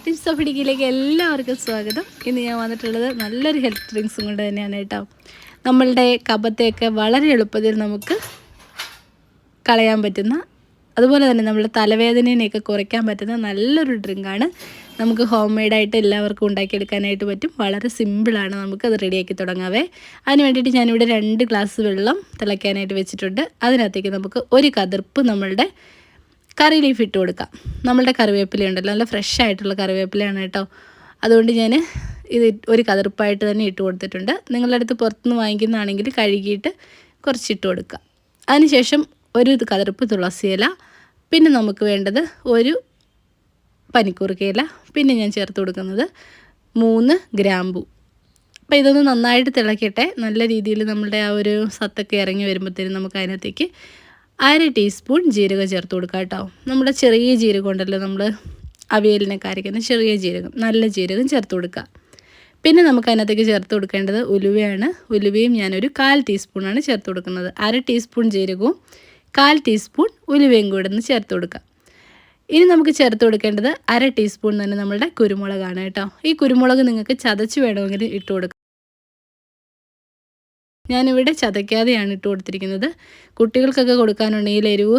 Tips of ഇടുക്കിയിലേക്ക് എല്ലാവർക്കും സ്വാഗതം. ഇന്ന് ഞാൻ വന്നിട്ടുള്ളത് നല്ലൊരു ഹെൽത്ത് ഡ്രിങ്ക്സും കൊണ്ട് തന്നെയാണ് കേട്ടോ. നമ്മളുടെ കഫത്തെയൊക്കെ വളരെ എളുപ്പത്തിൽ നമുക്ക് കളയാൻ പറ്റുന്ന, അതുപോലെ തന്നെ നമ്മുടെ തലവേദനയെയൊക്കെ കുറയ്ക്കാൻ പറ്റുന്ന നല്ലൊരു ഡ്രിങ്കാണ്. നമുക്ക് ഹോം മെയ്ഡായിട്ട് എല്ലാവർക്കും ഉണ്ടാക്കിയെടുക്കാനായിട്ട് പറ്റും. വളരെ സിമ്പിളാണ്, നമുക്കത് റെഡിയാക്കി തുടങ്ങാവേ. അതിന് വേണ്ടിയിട്ട് ഞാനിവിടെ 2 ഗ്ലാസ് വെള്ളം തിളയ്ക്കാനായിട്ട് വെച്ചിട്ടുണ്ട്. അതിനകത്തേക്ക് നമുക്ക് ഒരു കതിർപ്പ് നമ്മളുടെ കറി ലീഫ് ഇട്ട് കൊടുക്കാം. നമ്മളുടെ കറിവേപ്പില ഉണ്ടല്ലോ, നല്ല ഫ്രഷ് ആയിട്ടുള്ള കറിവേപ്പിലയാണ് കേട്ടോ. അതുകൊണ്ട് ഞാൻ ഇത് ഒരു കതിർപ്പായിട്ട് തന്നെ ഇട്ട് കൊടുത്തിട്ടുണ്ട്. നിങ്ങളുടെ അടുത്ത് പുറത്തുനിന്ന് വാങ്ങിക്കുന്നതാണെങ്കിൽ കഴുകിയിട്ട് കുറച്ചിട്ട് കൊടുക്കുക. അതിനുശേഷം ഒരു കതിർപ്പ് തുളസിയില, പിന്നെ നമുക്ക് വേണ്ടത് ഒരു പനിക്കൂർക്കയില, പിന്നെ ഞാൻ ചേർത്ത് കൊടുക്കുന്നത് 3 ഗ്രാമ്പു. അപ്പോൾ ഇതൊന്ന് നന്നായിട്ട് തിളക്കട്ടെ. നല്ല രീതിയിൽ നമ്മളുടെ ആ ഒരു സത്തൊക്കെ ഇറങ്ങി വരുമ്പോഴത്തേനും നമുക്ക് അതിനകത്തേക്ക് 1/2 ടീസ്പൂൺ ജീരകം ചേർത്ത് കൊടുക്കുക കേട്ടോ. നമ്മുടെ ചെറിയ ജീരകം ഉണ്ടല്ലോ, നമ്മൾ അവിയലിനൊക്കെ അരയ്ക്കുന്ന ചെറിയ ജീരകം, നല്ല ജീരകം ചേർത്ത് കൊടുക്കുക. പിന്നെ നമുക്ക് അതിനകത്തേക്ക് ചേർത്ത് കൊടുക്കേണ്ടത് ഉലുവയാണ്. ഉലുവയും ഞാനൊരു 1/4 ടീസ്പൂണാണ് ചേർത്ത് കൊടുക്കുന്നത്. 1/2 ടീസ്പൂൺ ജീരകവും 1/4 ടീസ്പൂൺ ഉലുവയും കൂടെ ഒന്ന് ചേർത്ത് കൊടുക്കുക. ഇനി നമുക്ക് ചേർത്ത് കൊടുക്കേണ്ടത് 1/2 ടീസ്പൂൺ തന്നെ നമ്മളുടെ കുരുമുളകാണ് കേട്ടോ. ഈ കുരുമുളക് നിങ്ങൾക്ക് ചതച്ച് വേണമെങ്കിൽ ഇട്ട് കൊടുക്കുക. ഞാനിവിടെ ചതയ്ക്കാതെയാണ് ഇട്ട് കൊടുത്തിരിക്കുന്നത്. കുട്ടികൾക്കൊക്കെ കൊടുക്കാനുണ്ടെങ്കിൽ എരിവ്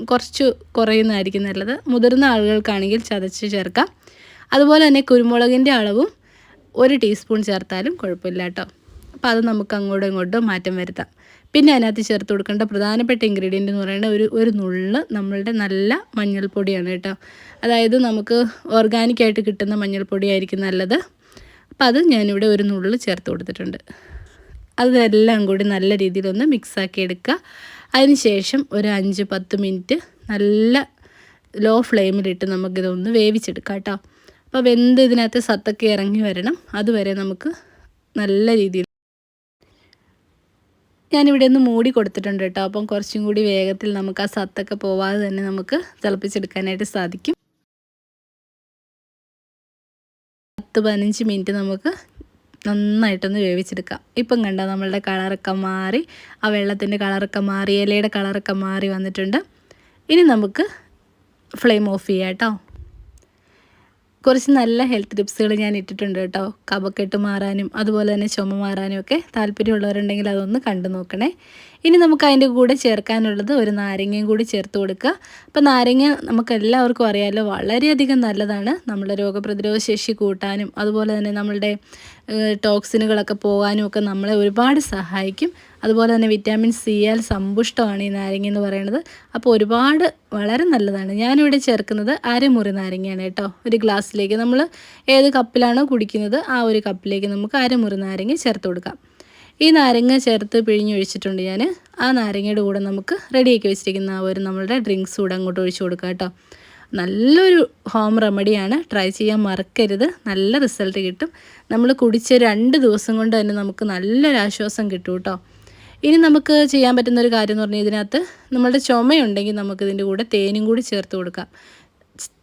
കുറച്ച് കുറയുന്നതായിരിക്കും നല്ലത്. മുതിർന്ന ആളുകൾക്കാണെങ്കിൽ ചതച്ച് ചേർക്കാം. അതുപോലെ തന്നെ കുരുമുളകിൻ്റെ അളവും 1 ടീസ്പൂൺ ചേർത്താലും കുഴപ്പമില്ല കേട്ടോ. അപ്പോൾ അത് നമുക്ക് അങ്ങോട്ടും ഇങ്ങോട്ടും മാറ്റം വരുത്താം. പിന്നെ അതിനകത്ത് ചേർത്ത് കൊടുക്കേണ്ട പ്രധാനപ്പെട്ട ഇൻഗ്രീഡിയൻ്റ് എന്ന് പറയുന്നത് ഒരു നുള്ള് നമ്മളുടെ നല്ല മഞ്ഞൾപ്പൊടിയാണ് കേട്ടോ. അതായത് നമുക്ക് ഓർഗാനിക്കായിട്ട് കിട്ടുന്ന മഞ്ഞൾപ്പൊടി ആയിരിക്കും നല്ലത്. അപ്പോൾ അത് ഞാനിവിടെ ഒരു നുള്ള് ചേർത്ത് കൊടുത്തിട്ടുണ്ട്. അതെല്ലാം കൂടി നല്ല രീതിയിലൊന്ന് മിക്സാക്കി എടുക്കുക. അതിനുശേഷം ഒരു 5-10 മിനിറ്റ് നല്ല ലോ ഫ്ലെയിമിലിട്ട് നമുക്കിതൊന്ന് വേവിച്ചെടുക്കാം കേട്ടോ. അപ്പോൾ വെന്ത് ഇതിനകത്ത് സത്തൊക്കെ ഇറങ്ങി വരണം. അതുവരെ നമുക്ക് നല്ല രീതിയിൽ ഞാനിവിടെ ഒന്ന് മൂടി കൊടുത്തിട്ടുണ്ട് കേട്ടോ. അപ്പം കുറച്ചും കൂടി വേഗത്തിൽ നമുക്ക് ആ സത്തൊക്കെ പോവാതെ തന്നെ നമുക്ക് തിളപ്പിച്ചെടുക്കാനായിട്ട് സാധിക്കും. 10-15 മിനിറ്റ് നമുക്ക് നന്നായിട്ടൊന്ന് വേവിച്ചെടുക്കാം. ഇപ്പം കണ്ടോ, നമ്മളുടെ കളറൊക്കെ മാറി, ആ വെള്ളത്തിൻ്റെ കളറൊക്കെ മാറി, ഇലയുടെ കളറൊക്കെ മാറി വന്നിട്ടുണ്ട്. ഇനി നമുക്ക് ഫ്ലെയിം ഓഫ് ചെയ്യാം കേട്ടോ. കുറച്ച് നല്ല ഹെൽത്ത് ടിപ്സുകൾ ഞാൻ ഇട്ടിട്ടുണ്ട് കേട്ടോ. കഫക്കെട്ട് മാറാനും അതുപോലെ തന്നെ ചുമ മാറാനും ഒക്കെ താല്പര്യമുള്ളവരുണ്ടെങ്കിൽ അതൊന്ന് കണ്ടു നോക്കണേ. ഇനി നമുക്ക് അതിൻ്റെ കൂടെ ചേർക്കാനുള്ളത് ഒരു നാരങ്ങയും കൂടി ചേർത്ത് കൊടുക്കുക. അപ്പോൾ നാരങ്ങ നമുക്ക് എല്ലാവർക്കും അറിയാമല്ലോ, വളരെയധികം നല്ലതാണ്. നമ്മുടെ രോഗപ്രതിരോധ ശേഷി കൂട്ടാനും അതുപോലെ തന്നെ നമ്മളുടെ ടോക്സിനുകളൊക്കെ പോകാനും ഒക്കെ നമ്മളെ ഒരുപാട് സഹായിക്കും. അതുപോലെ തന്നെ വിറ്റാമിൻ സിയാൽ സമ്പുഷ്ടമാണ് ഈ നാരങ്ങ എന്ന് പറയുന്നത്. അപ്പോൾ ഒരുപാട് വളരെ നല്ലതാണ്. ഞാനിവിടെ ചേർക്കുന്നത് 1/2 മുറി നാരങ്ങയാണ് കേട്ടോ. ഒരു ഗ്ലാസ്സിലേക്ക് നമ്മൾ ഏത് കപ്പിലാണോ കുടിക്കുന്നത് ആ ഒരു കപ്പിലേക്ക് നമുക്ക് 1/2 മുറി നാരങ്ങ ചേർത്ത് കൊടുക്കാം. ഈ നാരങ്ങ ചേർത്ത് പിഴിഞ്ഞൊഴിച്ചിട്ടുണ്ട് ഞാൻ. ആ നാരങ്ങയുടെ കൂടെ നമുക്ക് റെഡിയാക്കി വെച്ചിരിക്കുന്ന ആ ഒരു നമ്മളുടെ ഡ്രിങ്ക്സ് കൂടെ അങ്ങോട്ട് ഒഴിച്ചു കൊടുക്കാം കേട്ടോ. നല്ലൊരു ഹോം റെമഡിയാണ്, ട്രൈ ചെയ്യാൻ മറക്കരുത്. നല്ല റിസൾട്ട് കിട്ടും. നമ്മൾ കുടിച്ച 2 ദിവസം കൊണ്ട് തന്നെ നമുക്ക് നല്ലൊരു ആശ്വാസം കിട്ടും കേട്ടോ. ഇനി നമുക്ക് ചെയ്യാൻ പറ്റുന്നൊരു കാര്യം എന്ന് പറഞ്ഞാൽ, ഇതിനകത്ത് നമ്മളുടെ ചുമയുണ്ടെങ്കിൽ നമുക്കിതിൻ്റെ കൂടെ തേനും കൂടി ചേർത്ത് കൊടുക്കാം.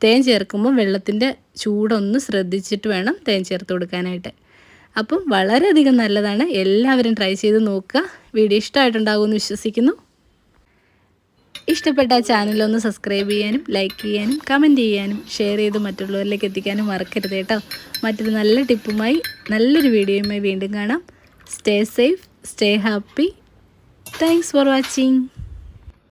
തേൻ ചേർക്കുമ്പോൾ വെള്ളത്തിൻ്റെ ചൂടൊന്ന് ശ്രദ്ധിച്ചിട്ട് വേണം തേൻ ചേർത്ത് കൊടുക്കാനായിട്ട്. അപ്പം വളരെയധികം നല്ലതാണ്. എല്ലാവരും ട്രൈ ചെയ്ത് നോക്കുക. വീഡിയോ ഇഷ്ടമായിട്ടുണ്ടാകുമെന്ന് വിശ്വസിക്കുന്നു. ഇഷ്ടപ്പെട്ട ചാനലൊന്ന് സബ്സ്ക്രൈബ് ചെയ്യാനും ലൈക്ക് ചെയ്യാനും കമൻറ്റ് ചെയ്യാനും ഷെയർ ചെയ്ത് മറ്റുള്ളവരിലേക്ക് എത്തിക്കാനും മറക്കരുത് കേട്ടോ. മറ്റൊരു നല്ല ടിപ്പുമായി നല്ലൊരു വീഡിയോയുമായി വീണ്ടും കാണാം. Stay safe, stay happy. Thanks for watching.